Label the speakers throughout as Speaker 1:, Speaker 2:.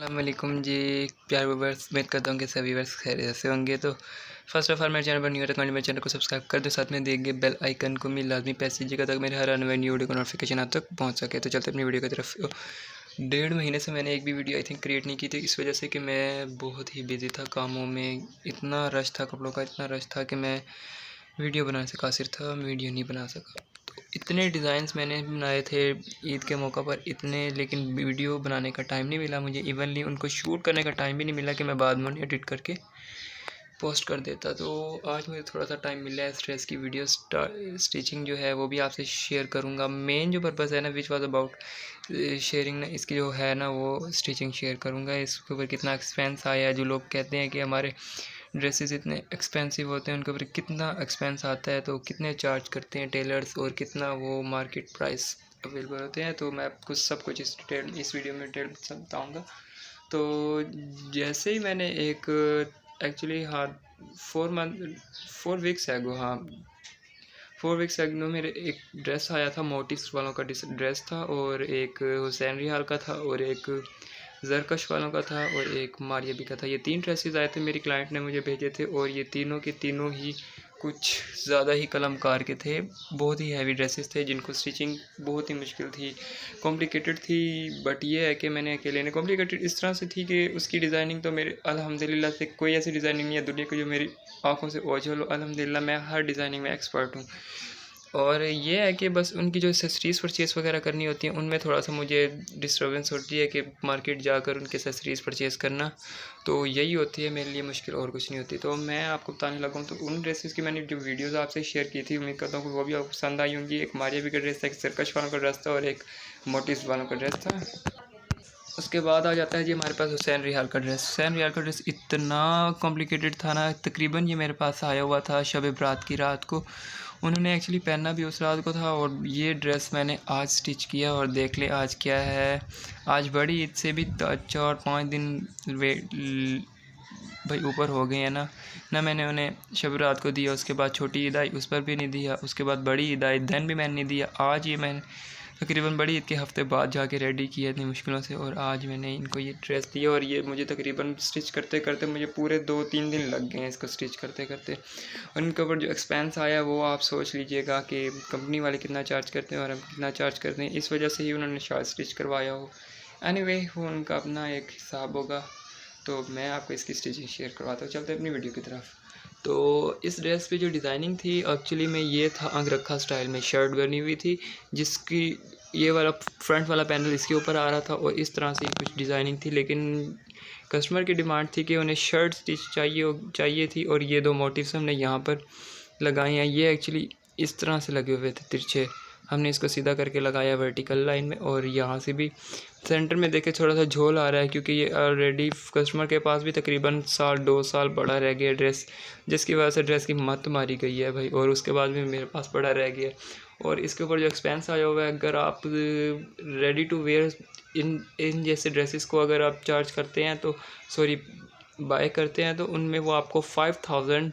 Speaker 1: अस्सलामुअलैकुम जी। प्यार व्यूवर्स, उम्मीद करता हूँ कि सभी व्यूवर्स खैरियत से होंगे। तो फर्स्ट ऑफ ऑल मेरे चैनल पर न्यू है तो मेरे चैनल को सब्सक्राइब कर दो, साथ में देखिए बेल आइकन को भी लाजमी प्रेस कीजिएगा ताकि मेरे हर आने वाली वीडियो का नोटिफिकेशन आप तक पहुँच सके। तो चलते अपनी वीडियो की तरफ। 1.5 महीने से मैंने एक भी वीडियो आई थिंक क्रिएट नहीं की थी, इस वजह से कि मैं बहुत ही बिजी था कामों में। इतना रश था कपड़ों का, इतना रश था कि मैं वीडियो बनाने से कासिर था, वीडियो नहीं बना सका। तो इतने डिज़ाइंस मैंने बनाए थे ईद के मौका पर इतने, लेकिन वीडियो बनाने का टाइम नहीं मिला मुझे। इवनली उनको शूट करने का टाइम भी नहीं मिला कि मैं बाद में एडिट करके पोस्ट कर देता। तो आज मुझे थोड़ा सा टाइम मिला है। स्ट्रेस की वीडियो स्टिचिंग जो है वो भी आपसे शेयर करूँगा। मेन जो पर्पज़ है ना विच वॉज अबाउट शेयरिंग ना, इसकी जो है ना वो स्टिचिंग शेयर करूँगा। इसके ऊपर कितना एक्सपेंस आया है। जो लोग कहते हैं कि हमारे ड्रेसेस इतने एक्सपेंसिव होते हैं, उनके ऊपर कितना एक्सपेंस आता है, तो कितने चार्ज करते हैं टेलर्स और कितना वो मार्केट प्राइस अवेलेबल होते हैं। तो मैं आपको सब कुछ इस वीडियो में डिटेल बताऊँगा। तो जैसे ही मैंने एक एक्चुअली हाँ 4 वीक्स एगो, हाँ 4 वीक्स एगो मेरे एक ड्रेस आया था। मोटिव्स वालों का ड्रेस था, और एक हुसैन रिहाल का था, और एक जरकश वालों का था, और एक मारियाबी का था। ये 3 ड्रेसेस आए थे, मेरी क्लाइंट ने मुझे भेजे थे, और ये तीनों के तीनों ही कुछ ज़्यादा ही कलमकार के थे। बहुत ही हैवी ड्रेसेस थे जिनको स्टिचिंग बहुत ही मुश्किल थी, कॉम्प्लिकेटेड थी। बट ये है कि मैंने अकेले ने कॉम्प्लिकेटेड इस तरह से थी कि उसकी डिज़ाइनिंग तो मेरे अल्हम्दुलिल्लाह से कोई ऐसी डिज़ाइनिंग नहीं है दुनिया की जो मेरी आँखों से ओझल हो। अल्हम्दुलिल्लाह मैं हर डिज़ाइनिंग में एक्सपर्ट हूँ। और ये है कि बस उनकी जो एसेसरीज़ परचेज़ वगैरह करनी होती हैं उनमें थोड़ा सा मुझे डिस्टर्बेंस होती है कि मार्केट जाकर उनके एसेसरीज़ परचेज़ करना, तो यही होती है मेरे लिए मुश्किल, और कुछ नहीं होती। तो मैं आपको बताने लगा हूँ। तो उन ड्रेसेस की मैंने जो वीडियोज़ आपसे शेयर की थी, उम्मीद करता हूँ कि वो भी आपको पसंद आई होंगी। एक मारियाबी का ड्रेस था, एक सरकश वालों का ड्रेस था, और एक मोटिव्स वालों का ड्रेस था। उसके बाद आ जाता है जी हमारे पास हुसैन रिहाल का ड्रेस। हुसैन रिहाल का ड्रेस इतना कॉम्प्लिकेटेड था ना, तकरीबन ये मेरे पास आया हुआ था शब बरात की रात को। उन्होंने एक्चुअली पहनना भी उस रात को था, और ये ड्रेस मैंने आज स्टिच किया। और देख ले आज क्या है, आज बड़ी ईद से भी 4-5 दिन भाई ऊपर हो गए हैं ना मैंने उन्हें शब रात को दिया। उसके बाद छोटी ईद आई, उस पर भी नहीं दिया। उसके बाद बड़ी ईद आई, दिन भी मैंने नहीं दिया। आज ये मैंने तकरीबन बड़ी ईद के हफ़्ते बाद जाके रेडी किया इतनी मुश्किलों से, और आज मैंने इनको ये ड्रेस दिया। और ये मुझे तकरीबन स्टिच करते करते मुझे पूरे 2-3 दिन लग गए हैं इसको स्टिच करते करते। और इनके ऊपर जो एक्सपेंस आया वो आप सोच लीजिएगा कि कंपनी वाले कितना चार्ज करते हैं और हम कितना चार्ज करते हैं। इस वजह से ही उन्होंने शायद स्टिच करवाया हो। एनीवे वो उनका अपना एक हिसाब होगा। तो मैं आपको इसकी स्टिचिंग शेयर करवाता हूँ। चलते हैं अपनी वीडियो की तरफ। तो इस ड्रेस पे जो डिज़ाइनिंग थी एक्चुअली में ये था अंगरखा स्टाइल में शर्ट बनी हुई थी, जिसकी ये वाला फ्रंट वाला पैनल इसके ऊपर आ रहा था, और इस तरह से कुछ डिज़ाइनिंग थी। लेकिन कस्टमर की डिमांड थी कि उन्हें शर्ट स्टिच चाहिए थी, और ये 2 मोटिव्स हमने यहाँ पर लगाए हैं। ये एक्चुअली इस तरह से लगे हुए थे तिरछे, हमने इसको सीधा करके लगाया वर्टिकल लाइन में। और यहाँ से भी सेंटर में देखे थोड़ा सा झोल आ रहा है, क्योंकि ये ऑलरेडी कस्टमर के पास भी तकरीबन 1-2 साल पड़ा रह गया ड्रेस, जिसकी वजह से ड्रेस की मत मारी गई है भाई, और उसके बाद भी मेरे पास पड़ा रह गया। और इसके ऊपर जो एक्सपेंस आया हुआ है, अगर आप रेडी टू वेयर इन जैसे ड्रेसेस को अगर आप चार्ज करते हैं तो बाय करते हैं, तो उनमें वो आपको 5000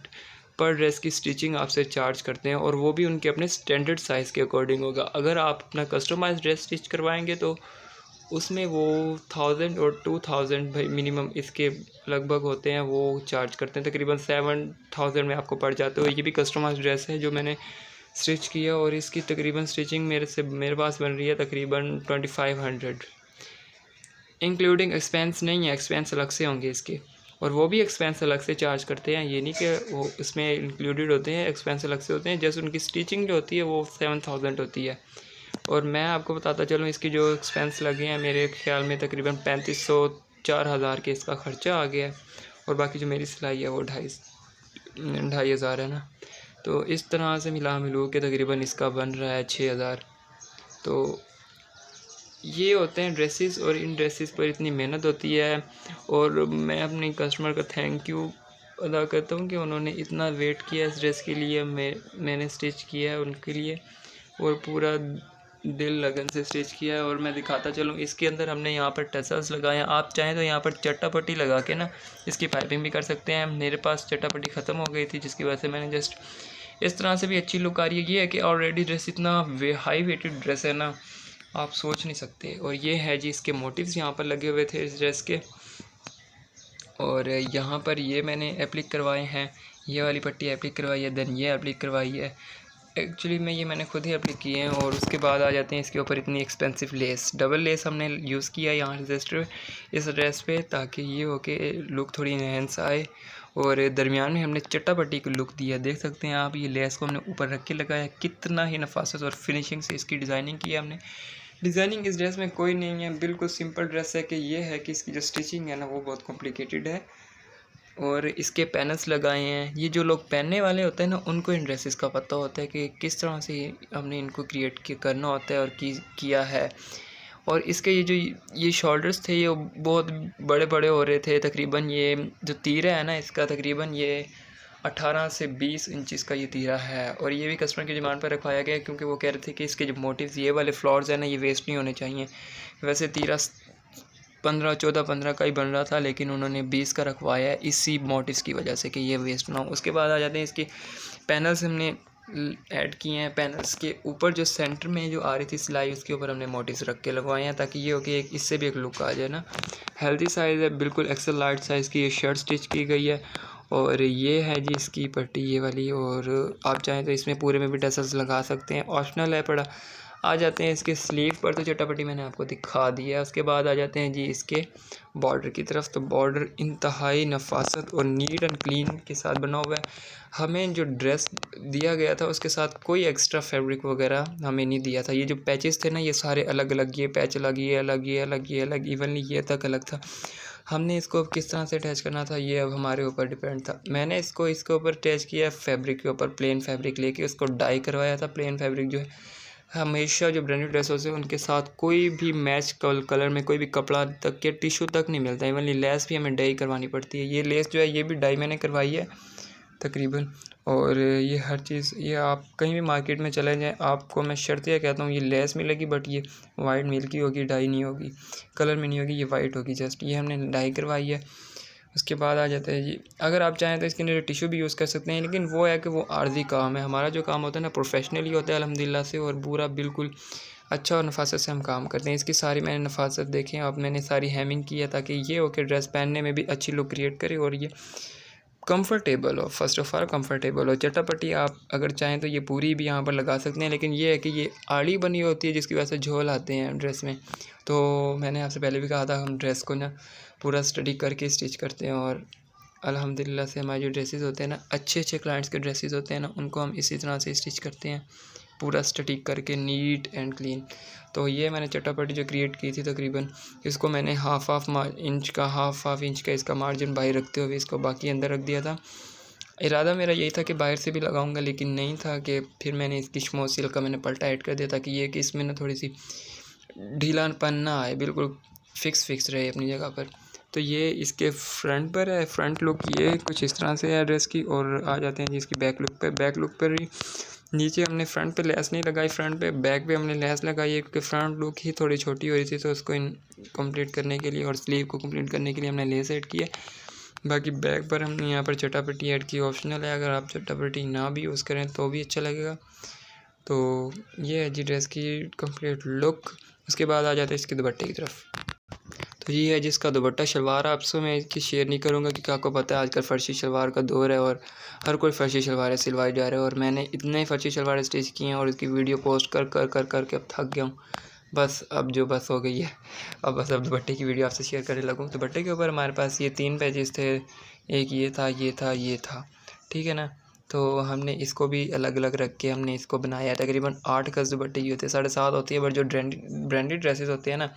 Speaker 1: पर ड्रेस की स्टिचिंग आपसे चार्ज करते हैं, और वो भी उनके अपने स्टैंडर्ड साइज़ के अकॉर्डिंग होगा। अगर आप अपना कस्टमाइज ड्रेस स्टिच करवाएंगे तो उसमें वो 1000 और 2000 भाई मिनिमम इसके लगभग होते हैं, वो चार्ज करते हैं। तकरीबन 7000 में आपको पड़ जाते हो। ये भी कस्टमाइज ड्रेस है जो मैंने स्टिच किया, और इसकी तकरीबन स्टिचिंग मेरे पास बन रही है तकरीबन 2500, इंक्लूडिंग एक्सपेंस नहीं है, एक्सपेंस अलग से होंगे इसके, और वो भी एक्सपेंस अलग से चार्ज करते हैं। ये नहीं कि वो इसमें इंक्लूडेड होते हैं, एक्सपेंस अलग से होते हैं। जैसे उनकी स्टिचिंग जो होती है वो 7000 होती है। और मैं आपको बताता चलूँ इसकी जो एक्सपेंस लगे हैं, मेरे ख्याल में तकरीबन 3500-4000 के इसका ख़र्चा आ गया है। और बाकी जो मेरी सिलाई है वो 2500 है ना। तो इस तरह से मिलू के तकरीबन इसका बन रहा है 6000। तो ये होते हैं ड्रेसेस, और इन ड्रेसेस पर इतनी मेहनत होती है। और मैं अपने कस्टमर का थैंक यू अदा करता हूँ कि उन्होंने इतना वेट किया इस ड्रेस के लिए। मैंने स्टिच किया है उनके लिए, और पूरा दिल लगन से स्टिच किया है। और मैं दिखाता चलूँ, इसके अंदर हमने यहाँ पर टसल्स लगाए हैं। आप चाहें तो यहाँ पर चट्टापट्टी लगा के ना इसकी पाइपिंग भी कर सकते हैं। मेरे पास चट्टापट्टी ख़त्म हो गई थी, जिसकी वजह से मैंने जस्ट इस तरह से भी अच्छी लुक आ रही है। ये है कि ऑलरेडी ड्रेस इतना हाई वेटेड ड्रेस है ना, आप सोच नहीं सकते। और ये है जी इसके मोटिव्स यहाँ पर लगे हुए थे इस ड्रेस के। और यहाँ पर ये मैंने एप्लिक करवाए हैं, ये वाली पट्टी एप्लिक करवाई है, देन ये एप्लिक करवाई है। एक्चुअली में ये मैंने खुद ही एप्लिक किए हैं। और उसके बाद आ जाते हैं इसके ऊपर इतनी एक्सपेंसिव लेस, डबल लेस हमने यूज़ किया यहाँ रजिस्टर इस ड्रेस पे, ताकि ये हो के लुक थोड़ी इनहेंस आए। और दरमियान में हमने चट्टा पट्टी को लुक दिया, देख सकते हैं आप। ये लेस को हमने ऊपर रख के लगाया, कितना ही नफासत और फिनिशिंग से इसकी डिज़ाइनिंग की हमने। डिज़ाइनिंग इस ड्रेस में कोई नहीं है, बिल्कुल सिंपल ड्रेस है। कि ये है कि इसकी जो स्टिचिंग है ना वो बहुत कॉम्प्लिकेटेड है। और इसके पैनल्स लगाए हैं। ये जो लोग पहनने वाले होते हैं ना उनको इन ड्रेसेस का पता होता है कि किस तरह से हमने इनको क्रिएट करना होता है और किया है। और इसके ये शोल्डर्स थे, ये बहुत बड़े बड़े हो रहे थे। तकरीबन ये जो तीरा है ना इसका तकरीबन ये 18 से 20 इंचज़ का ये तीरा है। और ये भी कस्टमर की डिमांड पर रखवाया गया क्योंकि वो कह रहे थे कि इसके जो मोटिव्स ये वाले फ्लावर्स हैं ना ये वेस्ट नहीं होने चाहिए। वैसे तीरा 15 का ही बन रहा था, लेकिन उन्होंने 20 का रखवाया है इसी मोटिव्स की वजह से कि ये वेस्ट ना हो। उसके बाद आ जाते हैं इसके पैनल्स हमने ऐड किए हैं। पैनल्स के ऊपर जो सेंटर में जो आ रही थी सिलाई उसके ऊपर हमने मोटिव्स रख के लगवाए हैं, ताकि ये हो कि इससे भी एक लुक आ जाए ना। हेल्दी साइज़ है, बिल्कुल एक्सेल लार्ज साइज़ की ये शर्ट स्टिच की गई है। और ये है जी इसकी पट्टी ये वाली। और आप चाहें तो इसमें पूरे में भी टसल्स लगा सकते हैं, ऑप्शनल है पड़ा। आ जाते हैं इसके स्लीव पर, तो चटापटी मैंने आपको दिखा दिया है। उसके बाद आ जाते हैं जी इसके बॉर्डर की तरफ। तो बॉर्डर इंतहाई नफासत और नीट एंड क्लीन के साथ बना हुआ है। हमें जो ड्रेस दिया गया था उसके साथ कोई एक्स्ट्रा फैब्रिक वगैरह हमें नहीं दिया था। ये जो पैचेस थे ना ये सारे अलग अलग, ये पैच अलग, ये अलग, ये अलग, ये अलग, इवनली ये तक अलग था। हमने इसको अब किस तरह से अटैच करना था ये अब हमारे ऊपर डिपेंड था। मैंने इसके ऊपर अटैच किया फैब्रिक के ऊपर, प्लेन फैब्रिक लेके उसको डाई करवाया था। प्लेन फैब्रिक जो है हमेशा जो ब्रांडेड ड्रेस होते हैं उनके साथ कोई भी मैच कलर में कोई भी कपड़ा तक या टिश्यू तक नहीं मिलता। इवनली लेस भी हमें डाई करवानी पड़ती है। ये लेस जो है ये भी डाई मैंने करवाई है तकरीबन। और ये हर चीज़, ये आप कहीं भी मार्केट में चले जाएं आपको मैं शर्तिया कहता हूँ ये लेस मिलेगी, बट ये वाइट मिल्की होगी, डाई नहीं होगी, कलर में नहीं होगी, ये वाइट होगी जस्ट। ये हमने डाई करवाई है। उसके बाद आ जाता है जी, अगर आप चाहें तो इसके अंदर टिश्यू भी यूज़ कर सकते हैं, लेकिन वो है कि वो आर्जी काम है। हमारा जो काम होता है ना प्रोफेशनली होता है अल्हम्दुलिल्लाह से, और पूरा बिल्कुल अच्छा और नफासत से हम काम करते हैं। इसकी सारी मैंने नफासत देखें, अब मैंने सारी हेमिंग की है ताकि ये हो कि ड्रेस पहनने में भी अच्छी लुक क्रिएट करे और ये कंफर्टेबल हो। फर्स्ट ऑफ ऑल कंफर्टेबल हो। चटापट्टी आप अगर चाहें तो ये पूरी भी यहाँ पर लगा सकते हैं, लेकिन ये है कि ये आड़ी बनी होती है जिसकी वजह से झोल आते हैं ड्रेस में। तो मैंने आपसे पहले भी कहा था हम ड्रेस को ना पूरा स्टडी करके स्टिच करते हैं। और अल्हम्दुलिल्लाह से हमारे जो ड्रेसेस होते हैं ना अच्छे क्लाइंट्स के ड्रेसेस होते हैं ना उनको हम इसी तरह से स्टिच करते हैं, पूरा स्टडी करके नीट एंड क्लीन। तो ये मैंने चटापटी जो क्रिएट की थी तकरीबन इसको मैंने हाफ हाफ इंच का इसका मार्जिन बाहर रखते हुए इसको बाकी अंदर रख दिया था। इरादा मेरा यही था कि बाहर से भी लगाऊंगा, लेकिन नहीं था कि फिर मैंने इसकी शमोसिल का मैंने पलटा ऐड कर दिया ताकि ये कि इसमें ना थोड़ी सी ढीलापन ना आए, बिल्कुल फिक्स रहे अपनी जगह पर। तो ये इसके फ्रंट पर है, फ्रंट लुक ये कुछ इस तरह से है ड्रेस की। और आ जाते हैं जी इसकी बैक लुक पर। बैक लुक पर भी नीचे हमने फ्रंट पे लेस नहीं लगाई, फ्रंट पे बैक पे हमने लेस लगाई है क्योंकि फ्रंट लुक ही थोड़ी छोटी हो रही थी, तो उसको कंप्लीट करने के लिए और स्लीव को कंप्लीट करने के लिए हमने लेस ऐड किया। बाकी बैक पर हमने यहाँ पर चटापट्टी ऐड की, ऑप्शनल है, अगर आप चटापट्टी ना भी यूज़ करें तो भी अच्छा लगेगा। तो ये है जी ड्रेस की कंप्लीट लुक। उसके बाद आ जाते हैं इसके दुपट्टे की तरफ। तो ये है जिसका दुपट्टा। शलवार आपसे मैं इसकी शेयर नहीं करूँगा क्योंकि आपको पता है आजकल फ़र्शी शलवार का दौर है और हर कोई फ़र्शी शलवारें सिलवाए जा रहे हैं। और मैंने इतने फ़र्शी शलवारें स्टिच किए हैं और इसकी वीडियो पोस्ट कर के अब थक गया हूँ। बस हो गई है। अब दुपट्टे की वीडियो आपसे शेयर करने लगूँ। दुपट्टे के ऊपर हमारे पास ये 3 पेजेस थे, एक ये था, ठीक है ना। तो हमने इसको भी अलग अलग रख के हमने इसको बनाया। तकरीबन 8 गज़ दुपट्टे की होते हैं, 7.5 होती है, बट जो ब्रांडेड ड्रेसेस होते हैं ना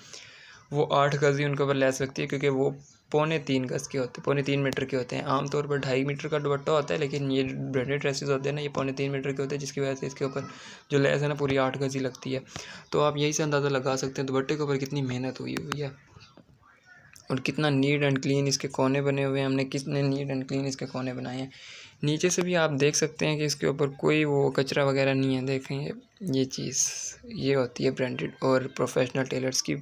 Speaker 1: वो 8 गज़ ही उनके ऊपर लेस लगती है क्योंकि वो 3.25 गज़ के होते हैं, 3.25 मीटर के होते हैं। आमतौर पर 2.5 मीटर का दुपट्टा होता है, लेकिन ये ब्रांडेड ड्रेसेस होते हैं ना ये 3.25 मीटर के होते हैं, जिसकी वजह से इसके ऊपर जो लेस है ना पूरी 8 गज़ ही लगती है। तो आप यही से अंदाज़ा लगा सकते हैं दुपट्टे के ऊपर कितनी मेहनत हुई है और कितना नीट एंड क्लीन इसके कोने बने हुए हैं। हमने कितने नीट एंड क्लीन इसके कोने बनाए हैं। नीचे से भी आप देख सकते हैं कि इसके ऊपर कोई वो कचरा वगैरह नहीं है। देखें ये चीज़ ये होती है ब्रांडेड और प्रोफेशनल टेलर्स की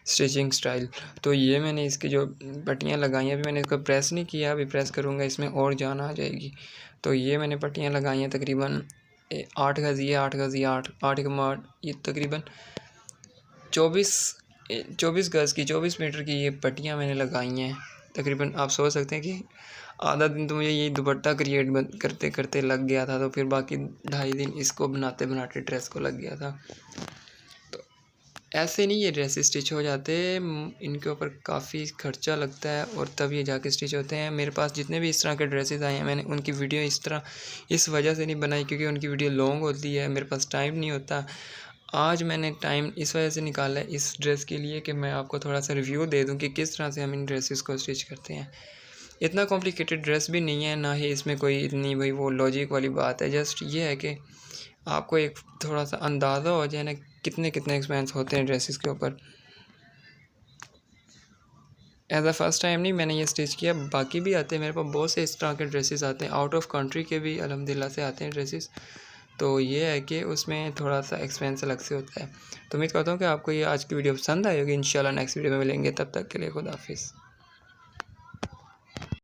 Speaker 1: स्टिचिंग स्टाइल। तो ये मैंने इसकी जो पट्टियाँ लगाई हैं अभी मैंने इसको प्रेस नहीं किया, अभी प्रेस करूँगा इसमें और जान आ जाएगी। तो ये मैंने पट्टियाँ लगाई हैं तकरीबन 8 गज़, ये 8 गज़, ये 8 के मार्ट, ये तकरीबन 24 24 गज़ की 24 मीटर की ये पट्टियाँ मैंने लगाई हैं। तकरीबन आप सोच सकते हैं कि आधा दिन तो मुझे ये दुपट्टा क्रिएट करते करते लग गया था, तो फिर बाकी 2.5 दिन इसको बनाते बनाते ड्रेस को लग गया था। तो ऐसे नहीं ये ड्रेस स्टिच हो जाते, इनके ऊपर काफ़ी खर्चा लगता है और तब ये जाके स्टिच होते हैं। मेरे पास जितने भी इस तरह के ड्रेसेस आए हैं, मैंने उनकी वीडियो इस वजह से नहीं बनाई क्योंकि उनकी वीडियो लॉन्ग होती है, मेरे पास टाइम नहीं होता। आज मैंने टाइम इस वजह से निकाला है इस ड्रेस के लिए कि मैं आपको थोड़ा सा रिव्यू दे दूं कि किस तरह से हम इन ड्रेसेस को स्टिच करते हैं। इतना कॉम्प्लिकेटेड ड्रेस भी नहीं है, ना ही इसमें कोई इतनी भाई वो लॉजिक वाली बात है। जस्ट ये है कि आपको एक थोड़ा सा अंदाज़ा हो जाए ना कितने कितने एक्सपेंस होते हैं ड्रेसेस के ऊपर। एज अ फर्स्ट टाइम नहीं मैंने ये स्टिच किया, बाकी भी आते हैं मेरे पास बहुत से इस तरह के ड्रेसेस आते हैं, आउट ऑफ कंट्री के भी अल्हम्दुलिल्लाह से आते हैं ड्रेसेस। तो ये है कि उसमें थोड़ा सा एक्सपेंस अलग से होता है। तो उम्मीद करता हूँ कि आपको ये आज की वीडियो पसंद आई होगी। इंशाल्लाह नेक्स्ट वीडियो में मिलेंगे, तब तक के लिए खुदा हाफिज़।